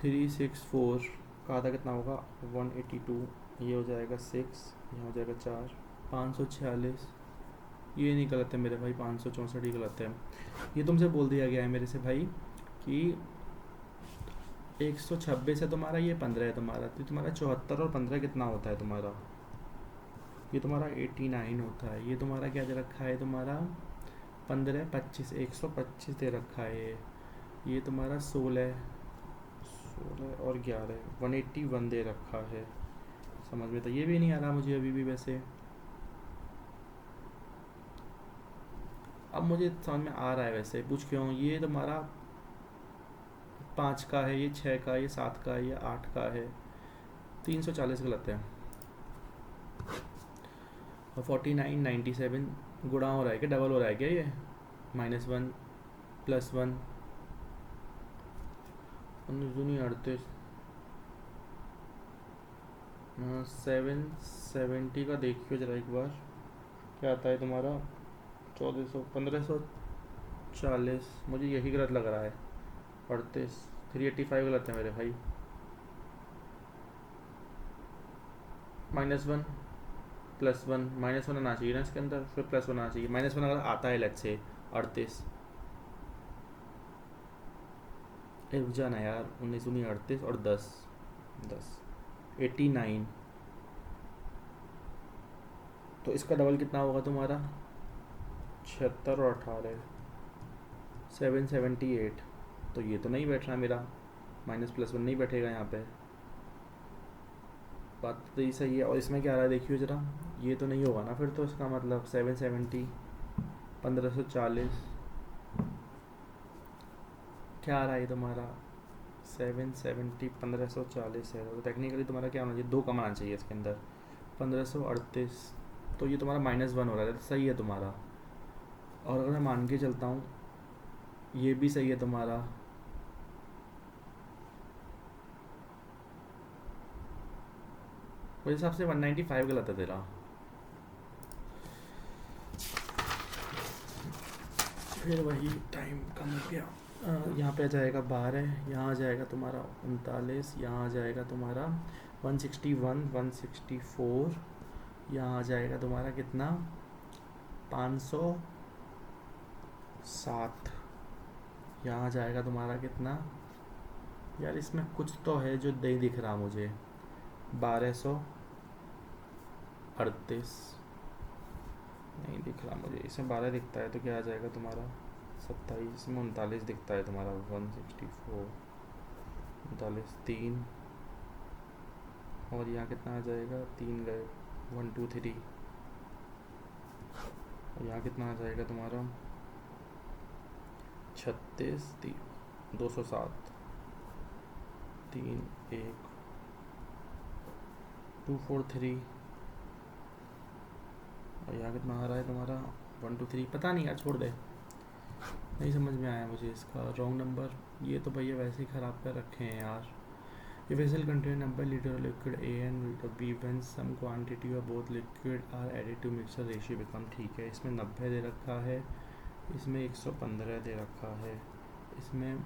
364 का आधा कितना होगा, 182। ये हो जाएगा 6, ये हो जाएगा 4, 546। ये नहीं गलत है मेरे भाई, 564 ही गलत है। ये तुमसे बोल दिया गया है मेरे से भाई कि 126 है तुम्हारा, ये 15 है तुम्हारा, तो तुम्हारा 74 और 15 कितना होता है तुम्हारा, ये तुम्हारा 89 होता है। ये तुम्हारा क्या दे रखा है तुम्हारा, 15 25 125 दे रखा है। ये तुम्हारा 16 और 11 181 दे रखा है। समझ में तो ये भी नहीं आ रहा मुझे अभी भी वैसे। अब मुझे समझ में आ रहा है वैसे, पूछ क्यों, ये तुम्हारा 5 का है, ये 6 का, ये 7 का, ये 8 का है, 340 गलत है। और 4997 गुणा हो रहा है क्या, डबल हो रहा है क्या ये, -1 +1 1938 770 का देखियो जरा एक बार क्या आता है तुम्हारा, 1400 1540, मुझे यही गलत लग रहा है। 38 385 गलत है मेरे भाई। -1 +1 -1 आना चाहिए ना इसके अंदर, फिर +1 आना चाहिए। -1 अगर आता है लेट्स से 38, रुक जाना यार, 1938 और 10 89, तो इसका डबल कितना होगा तुम्हारा, 76 और 18 778। तो ये तो नहीं बैठ रहा मेरा, -+1 नहीं बैठेगा यहाँ पे, बात तो ये सही है। और इसमें क्या आ रहा है देखियो ज़रा, ये तो नहीं होगा ना फिर, तो इसका मतलब 770 1540 क्या आ रहा है तुम्हारा, 770 1540 है, तो टेक्निकली तुम्हारा क्या होना चाहिए, 2 कम आना चाहिए इसके अंदर, 1538। तो ये तुम्हारा -1 हो रहा है, तो सही है तुम्हारा। और अगर मैं मान के चलता हूँ ये भी सही है तुम्हारा, मेरे हिसाब से 195 गलत है तेरा। फिर वही टाइम कम हो गया। यहाँ पे आ जाएगा 12, यहाँ आ जाएगा तुम्हारा 39, यहाँ आ जाएगा तुम्हारा 161 164, यहाँ आ जाएगा तुम्हारा कितना 507, यहाँ आ जाएगा तुम्हारा कितना, यार इसमें कुछ तो है जो नहीं दिख रहा मुझे, 1238 नहीं दिख रहा मुझे, इसमें 12 दिखता है, तो क्या आ जाएगा तुम्हारा 27, इसमें 39 दिखता है तुम्हारा, 164 39 3, और यहाँ कितना आ जाएगा, 3 गए 1 2 3, और यहाँ कितना आ जाएगा तुम्हारा 36 207 3 1 243, और यहाँ कितना आ रहा है तुम्हारा 1 2 3, पता नहीं यार, छोड़ दे, नहीं समझ में आया मुझे इसका रॉन्ग नंबर। ये तो भैया वैसे ही ख़राब कर रखे हैं यार। ये vessel contain number litre liquid A and litre B when some quantity of both liquid are added to mixture ratio become, ठीक है, इसमें 90 दे रखा है, इसमें 115 दे रखा है, इसमें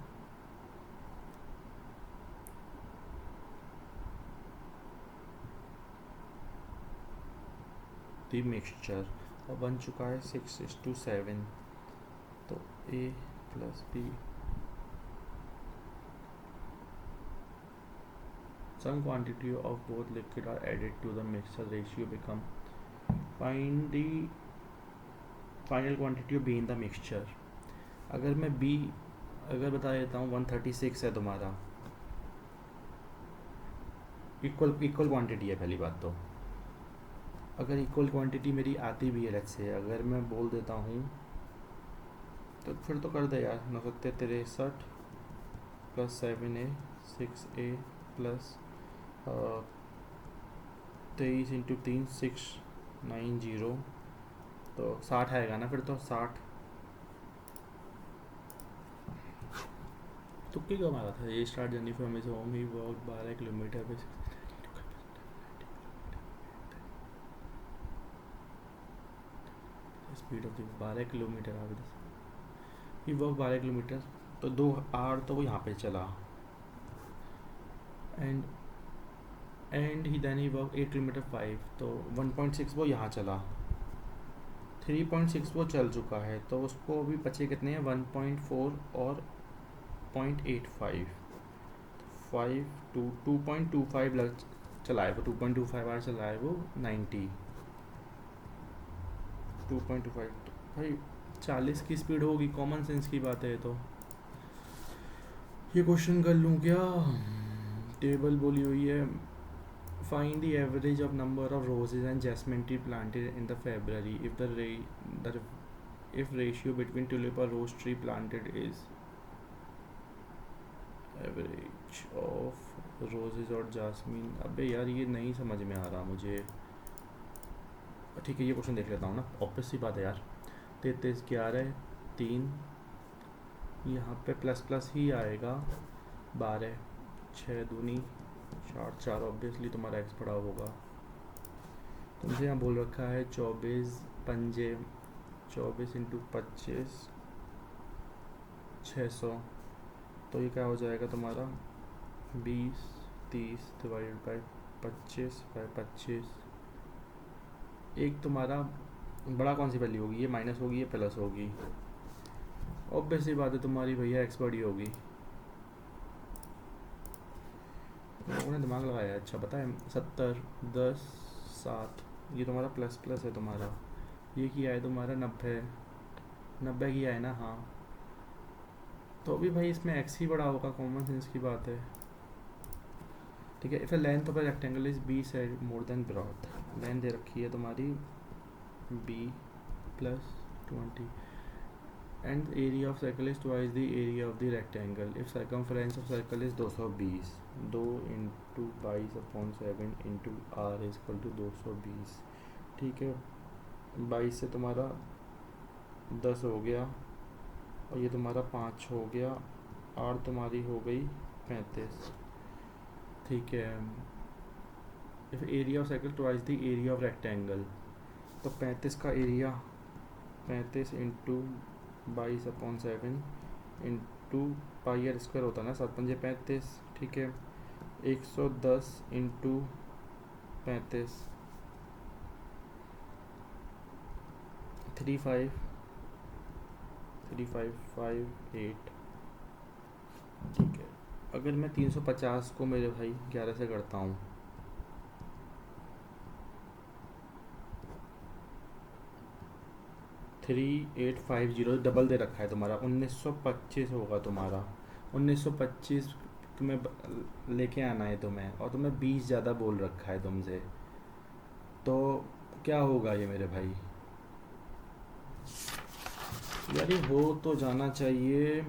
दी मिक्सचर और बन चुका है 6:7, तो A + B some quantity of both liquid are added to the mixture ratio become, find the final quantity of B in the mixture। अगर मैं B अगर बता देता हूँ 136 है तुम्हारा, इक्वल क्वांटिटी है पहली बात तो, अगर इक्वल क्वांटिटी मेरी आती भी है लेट्स से, अगर मैं बोल देता हूँ तो फिर तो कर दे यार, 963 +7A 6A + 23 इंटू 3 690, तो 60 आएगा ना फिर तो 60। तुक्के क्यों मारा था? ये start journey from his home he walk 12 kilometer पे स्पीड ऑफ 12 किलोमीटर आ ही वॉक 12 किलोमीटर, तो 2 आवर तो वो यहाँ पे चला, and he then he walk 8 kilometer 5, तो 1.6 वो यहाँ चला, 3.6 वो चल चुका है, तो उसको अभी बचे कितने हैं 1.4 और 0.85, 2.25 लग चलाए वो, 2.25 आवर चलाए वो 90, 2.25 भाई 40 की स्पीड होगी, कॉमन सेंस की बात है। तो ये क्वेश्चन कर लूँ क्या? टेबल बोली हुई है, find the average of number of roses and jasmine tree planted in the February if ratio between tulip or rose tree planted is average of roses और jasmine। अबे यार ये नहीं समझ में आ रहा मुझे। ठीक है ये क्वेश्चन देख लेता हूँ ना, ऑब्वियस सी बात है यार। 33 11 3, यहाँ पे प्लस प्लस ही आएगा, 12 6 दूनी 4 4, ऑब्वियसली तुम्हारा एक्स पड़ा होगा। तुमसे यहाँ बोल रखा है 24 पंजे 24 इंटू 25 600, तो ये क्या हो जाएगा तुम्हारा 20 30 डिवाइडेड बाई 25 बाई 25। एक तुम्हारा बड़ा कौन सी वैल्यू होगी, ये माइनस होगी ये प्लस होगी, ऑब्वियसली बात है तुम्हारी भैया एक्स बड़ी होगी। लोगों ने दिमाग लगाया, अच्छा पता है 70 10 7, ये तुम्हारा प्लस प्लस है तुम्हारा, ये किया है तुम्हारा 90 किया है ना, हाँ तो अभी भाई इसमें एक्स ही बड़ा होगा, कॉमन सेंस की बात है। ठीक है, if length of a rectangle is B side more than breadth, length दे रखी है तुम्हारी B plus 20 and the area of circle is twice the area of the rectangle if circumference of circle is 220, 2 into 22/7 into r is equal to 220। ठीक है, 22 से तुम्हारा 10 हो गया और ये तुम्हारा 5 हो गया, r तुम्हारी हो गई 35। ठीक है, if area of circle twice the area of rectangle, तो 35 का area 35 into 22/7 into pi r square होता है ना, 7 पंजे 35। ठीक है, 110 इंटू 35 3558। ठीक है, अगर मैं 350 को मेरे भाई 11 से करता हूँ, थ्री 850 डबल दे रखा है तुम्हारा, 1925 होगा तुम्हारा। 1925 तुम्हें लेके आना है तुम्हें, और तुम्हें 20 ज़्यादा बोल रखा है तुमसे, तो क्या होगा ये मेरे भाई? यार ये हो तो जाना चाहिए,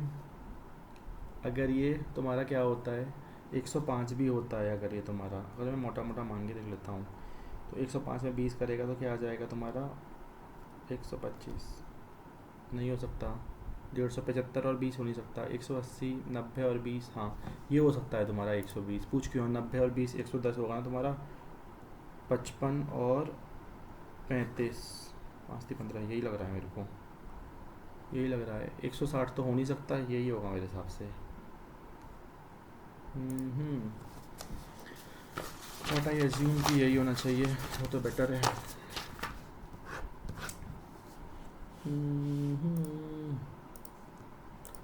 अगर ये तुम्हारा क्या होता है 105 भी होता है, अगर ये तुम्हारा, अगर मैं मोटा मोटा मान के देख लेता हूँ, तो 105 में 20 करेगा तो क्या आ जाएगा तुम्हारा 125, नहीं हो सकता, 175 और 20 हो नहीं सकता, 180 90 और 20, हाँ ये हो सकता है तुम्हारा 120। पूछ क्यों, 90 और 20 110 होगा ना तुम्हारा, 55 और 35 5 3 15, यही लग रहा है मेरे को, यही लग रहा है। 160 तो हो नहीं सकता, यही होगा मेरे हिसाब से। व्हाट आई एज्यूम कि यही होना चाहिए, वो तो बेटर है।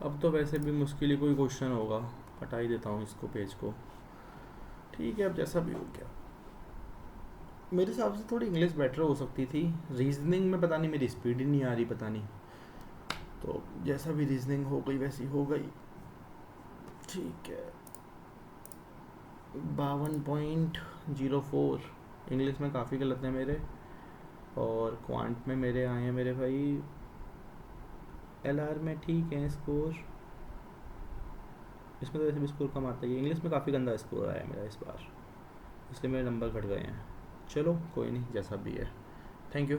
अब तो वैसे भी मुश्किल ही कोई क्वेश्चन होगा, हटा ही देता हूँ इसको पेज को। ठीक है, अब जैसा भी हो गया। मेरे हिसाब से थोड़ी इंग्लिश बेटर हो सकती थी, रीजनिंग में पता नहीं मेरी स्पीड ही नहीं आ रही, पता नहीं, तो जैसा भी रीजनिंग हो गई वैसी हो गई। ठीक है, 52.04 इंग्लिश में काफ़ी गलत है मेरे, और क्वांट में मेरे आए हैं मेरे भाई, LR में ठीक है स्कोर, इसमें तो वैसे भी स्कोर कम आता है, इंग्लिश में काफ़ी गंदा स्कोर आया है मेरा इस बार, इसलिए मेरे नंबर घट गए हैं। चलो कोई नहीं, जैसा भी है। Thank you.